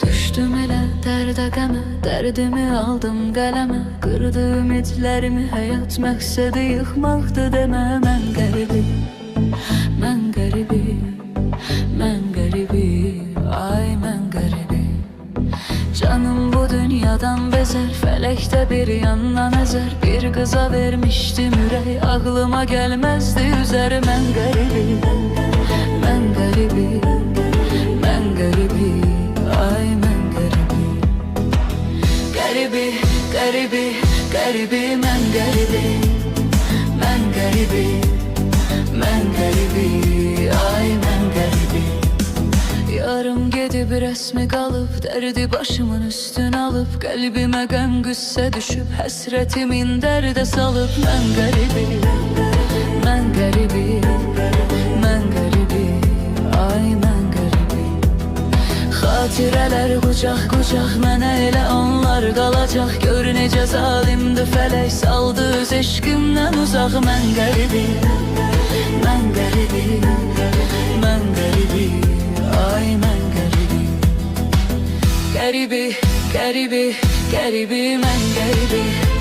Düşdüm elə dərdə qəmə, dərdimi aldım qələmə. Qırdı ümidlərimi həyat, məqsədi yıxmaqdı demə. Mən qəribim, mən qəribim, mən qəribim, ay mən qəribim. Canım bu dünyadan bezər, fələkdə bir yandan əzər. Bir qıza vermişdim ürək, ağlıma gəlməzdi üzər. Mən qəribim, mən qəribim, mən qəribim, ay mən qəribim. Qəribi, qəribi, qəribi, mən qəribi, mən qəribi, mən qəribi, ay mən qəribi. Yarım gedib rəsmi qalıb, dərdi başımın üstün alıb. Qəlbimə qəm qüssə düşüb, həsrətimin dərdə salıb. Mən qəribi, mən qəribi, mən qəribi, ay mən qəribi. Xatirələr qucaq qucaq, mənə elə onlar qalacaq. Gör necə zalimdir fələk, saldı öz eşqimdən uzaq. Mən qəribi, mən qəribi, mən qəribi, ay mən qəribi. Qəribi, qəribi, qəribi, mən qəribi.